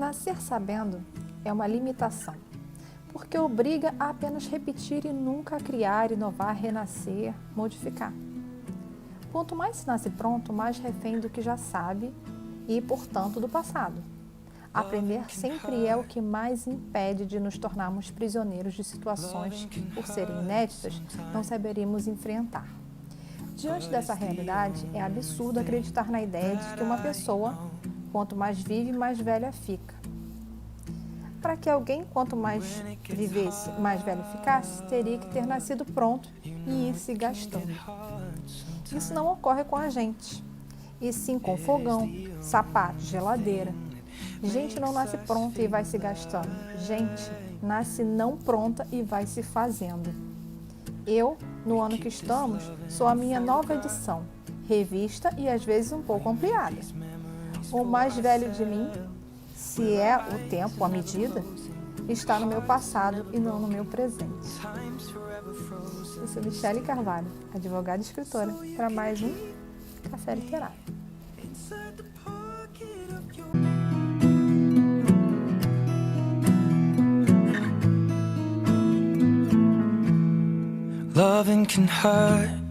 Nascer sabendo é uma limitação, porque obriga a apenas repetir e nunca a criar, inovar, renascer, modificar. Quanto mais se nasce pronto, mais refém do que já sabe e, portanto, do passado. Aprender sempre é o que mais impede de nos tornarmos prisioneiros de situações que, por serem inéditas, não saberíamos enfrentar. Diante dessa realidade, é absurdo acreditar na ideia de que uma pessoa, quanto mais vive, mais velha fica. Para que alguém, quanto mais vivesse, mais velho ficasse, teria que ter nascido pronto e ir se gastando. Isso não ocorre com a gente, e sim com fogão, sapato, geladeira. Gente não nasce pronta e vai se gastando. Gente nasce não pronta e vai se fazendo. Eu, no ano que estamos, sou a minha nova edição, revista e às vezes um pouco ampliada. O mais velho de mim, se é o tempo, a medida, está no meu passado e não no meu presente. Eu sou Michele Carvalho, advogada e escritora, para mais um Café Literário. Loving can hurt.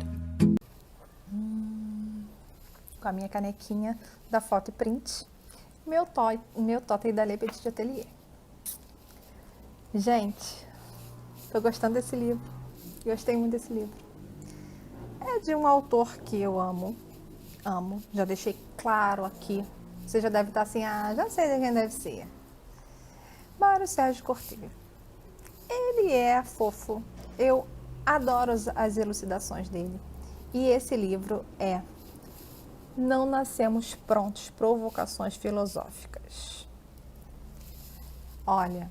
Com a minha canequinha da Foto e Print, meu totem da Le Petit Atelier. Gente, tô gostando desse livro, gostei muito desse livro. É de um autor que eu amo, já deixei claro aqui. Você já deve estar assim, já sei de quem deve ser. Mário Sérgio Cortella. Ele é fofo, eu adoro as elucidações dele. E esse livro é Não Nascemos Prontos, Provocações Filosóficas. Olha,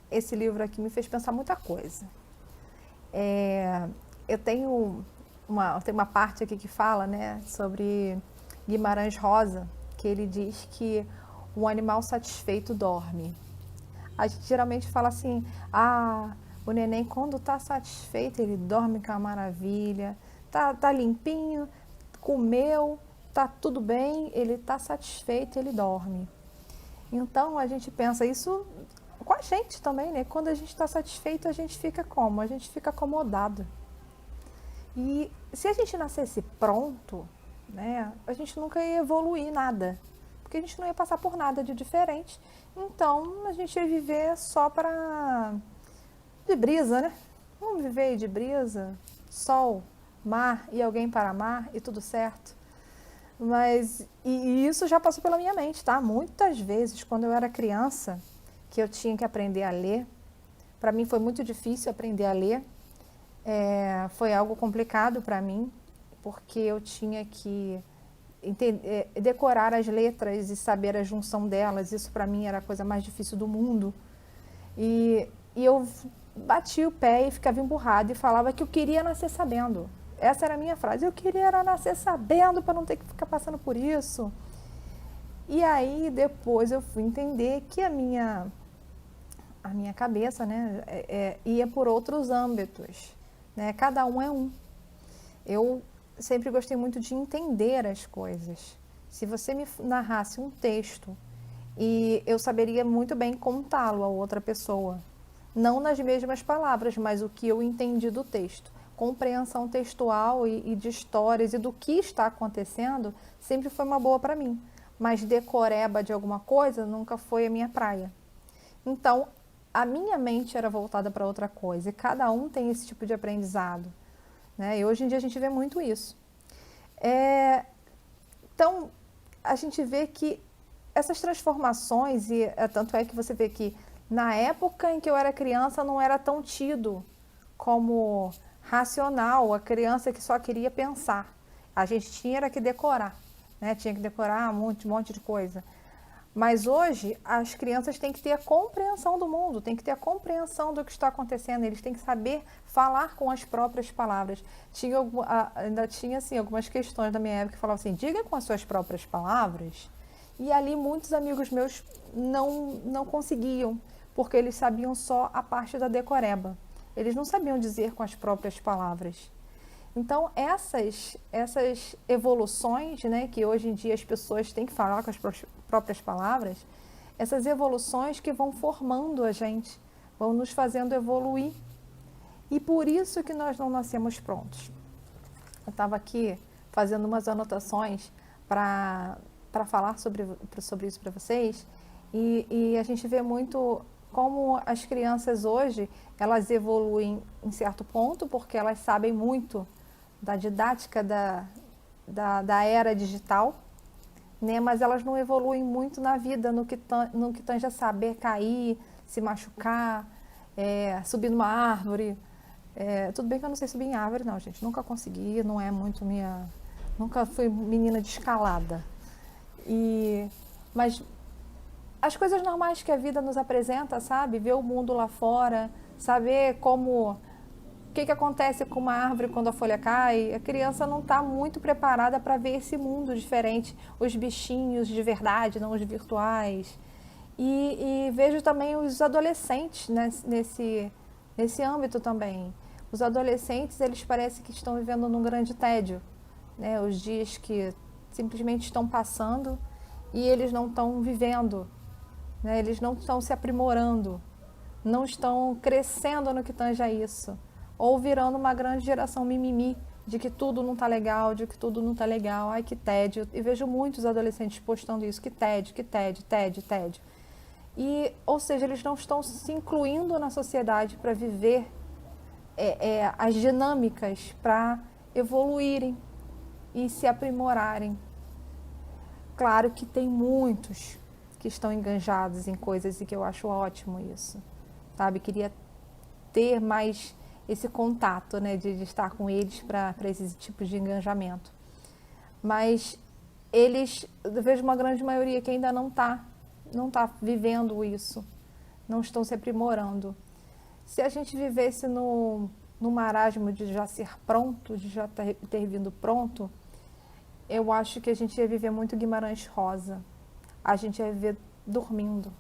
esse livro aqui me fez pensar muita coisa. Eu tenho uma parte aqui que fala, né, sobre Guimarães Rosa, que ele diz que um animal satisfeito dorme. A gente geralmente fala assim, o neném quando está satisfeito, ele dorme com a maravilha, tá limpinho, comeu, tá tudo bem, ele está satisfeito, ele dorme. Então a gente pensa isso com a gente também, né? Quando a gente está satisfeito, a gente fica como? A gente fica acomodado. E se a gente nascesse pronto, né, a gente nunca ia evoluir nada, porque a gente não ia passar por nada de diferente. Então a gente ia viver só de brisa, né? Vamos viver de brisa, sol, mar e alguém para amar e tudo certo. Mas e isso já passou pela minha mente, tá? Muitas vezes, quando eu era criança, que eu tinha que aprender a ler, para mim foi muito difícil aprender a ler. Foi algo complicado para mim, porque eu tinha que decorar as letras e saber a junção delas. Isso para mim era a coisa mais difícil do mundo. E eu batia o pé e ficava emburrada e falava que eu queria nascer sabendo. Essa era a minha frase, eu queria nascer sabendo para não ter que ficar passando por isso. E aí depois eu fui entender que a minha cabeça, né, ia por outros âmbitos, né? Cada um é um. Eu sempre gostei muito de entender as coisas. Se você me narrasse um texto, e eu saberia muito bem contá-lo a outra pessoa, não nas mesmas palavras, mas o que eu entendi do texto. Compreensão textual e de histórias e do que está acontecendo sempre foi uma boa para mim, mas decoreba de alguma coisa nunca foi a minha praia. Então, a minha mente era voltada para outra coisa, e cada um tem esse tipo de aprendizado, né? E hoje em dia a gente vê muito isso. Então, a gente vê que essas transformações, e tanto é que você vê que na época em que eu era criança não era tão tido como racional, a criança que só queria pensar. A gente tinha que decorar, né? Tinha que decorar um monte de coisa. Mas hoje as crianças têm que ter a compreensão do mundo, têm que ter a compreensão do que está acontecendo, eles têm que saber falar com as próprias palavras. Ainda tinha assim, algumas questões da minha época que falavam assim, diga com as suas próprias palavras. E ali muitos amigos meus não conseguiam, porque eles sabiam só a parte da decoreba. Eles não sabiam dizer com as próprias palavras. Então, essas evoluções, né, que hoje em dia as pessoas têm que falar com as próprias palavras, essas evoluções que vão formando a gente, vão nos fazendo evoluir. E por isso que nós não nascemos prontos. Eu estava aqui fazendo umas anotações para falar sobre isso para vocês, e a gente vê muito como as crianças hoje, elas evoluem em certo ponto, porque elas sabem muito da didática da era digital, né? Mas elas não evoluem muito na vida, no que tange a saber cair, se machucar, subir numa árvore. Tudo bem que eu não sei subir em árvore, não, gente. Nunca consegui, não é muito minha... Nunca fui menina de escalada. Mas as coisas normais que a vida nos apresenta, sabe? Ver o mundo lá fora, saber o que acontece com uma árvore quando a folha cai. A criança não está muito preparada para ver esse mundo diferente, os bichinhos de verdade, não os virtuais. E vejo também os adolescentes, né, nesse âmbito também. Os adolescentes, eles parecem que estão vivendo num grande tédio, né? Os dias que simplesmente estão passando e eles não estão vivendo, né? Eles não estão se aprimorando, não estão crescendo no que tange a isso, ou virando uma grande geração mimimi, de que tudo não está legal, de que tudo não está legal, ai que tédio. E vejo muitos adolescentes postando isso, que tédio, tédio. Ou seja, eles não estão se incluindo na sociedade para viver as dinâmicas, para evoluírem e se aprimorarem. Claro que tem muitos que estão enganjados em coisas e que eu acho ótimo isso, sabe? Queria ter mais esse contato, né, de estar com eles para esse tipo de engajamento. Mas eu vejo uma grande maioria que ainda não tá vivendo isso, não estão se aprimorando. Se a gente vivesse no marasmo de já ser pronto, de já ter vindo pronto, eu acho que a gente ia viver muito Guimarães Rosa. A gente ia viver dormindo.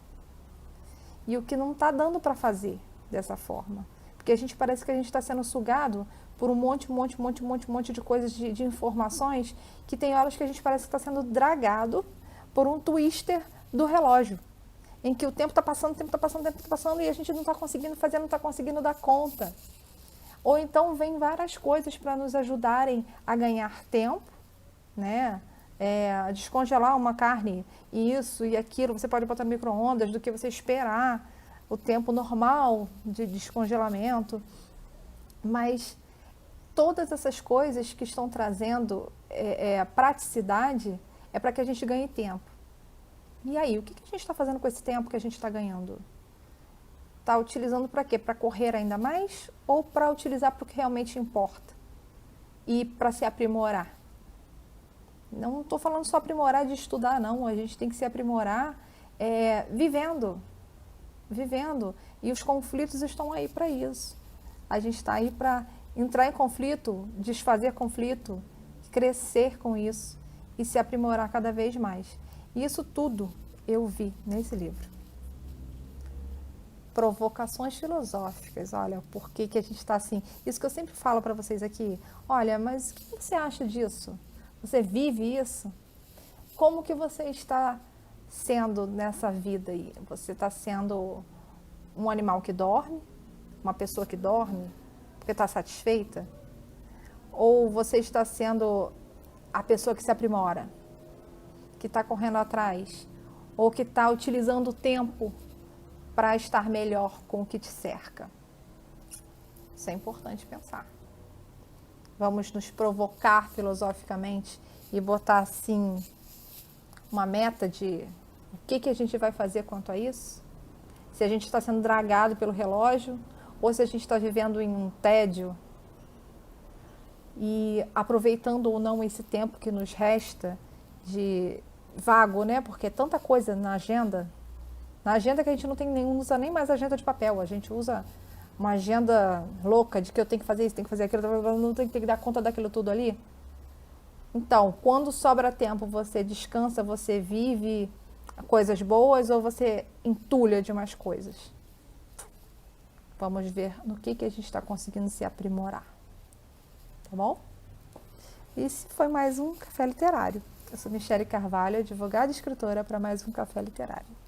E o que não está dando para fazer dessa forma. Porque a gente parece que a gente está sendo sugado por um monte de coisas, de informações, que tem horas que a gente parece que está sendo dragado por um twister do relógio, em que o tempo está passando e a gente não está conseguindo fazer, não está conseguindo dar conta. Ou então vem várias coisas para nos ajudarem a ganhar tempo, né? Descongelar uma carne, isso e aquilo, você pode botar no micro-ondas do que você esperar o tempo normal de descongelamento. Mas todas essas coisas que estão trazendo praticidade é para que a gente ganhe tempo. E aí, o que a gente está fazendo com esse tempo que a gente está ganhando? Está utilizando para quê? Para correr ainda mais ou para utilizar para o que realmente importa? E para se aprimorar? Não estou falando só aprimorar de estudar, não. A gente tem que se aprimorar vivendo. E os conflitos estão aí para isso. A gente está aí para entrar em conflito, desfazer conflito, crescer com isso e se aprimorar cada vez mais. E isso tudo eu vi nesse livro. Provocações filosóficas, olha, por que a gente está assim? Isso que eu sempre falo para vocês aqui, olha, mas o que você acha disso? Você vive isso? Como que você está sendo nessa vida aí? Você está sendo um animal que dorme? Uma pessoa que dorme porque está satisfeita? Ou você está sendo a pessoa que se aprimora? Que está correndo atrás? Ou que está utilizando o tempo para estar melhor com o que te cerca? Isso é importante pensar. Vamos nos provocar filosoficamente e botar assim uma meta de o que a gente vai fazer quanto a isso? Se a gente está sendo dragado pelo relógio ou se a gente está vivendo em um tédio e aproveitando ou não esse tempo que nos resta de vago, né? Porque é tanta coisa na agenda que a gente não usa nem mais agenda de papel, a gente usa uma agenda louca de que eu tenho que fazer isso, tenho que fazer aquilo, não tenho que dar conta daquilo tudo ali. Então, quando sobra tempo, você descansa, você vive coisas boas ou você entulha de mais coisas? Vamos ver no que a gente está conseguindo se aprimorar. Tá bom? Esse foi mais um Café Literário. Eu sou Michele Carvalho, advogada e escritora, para mais um Café Literário.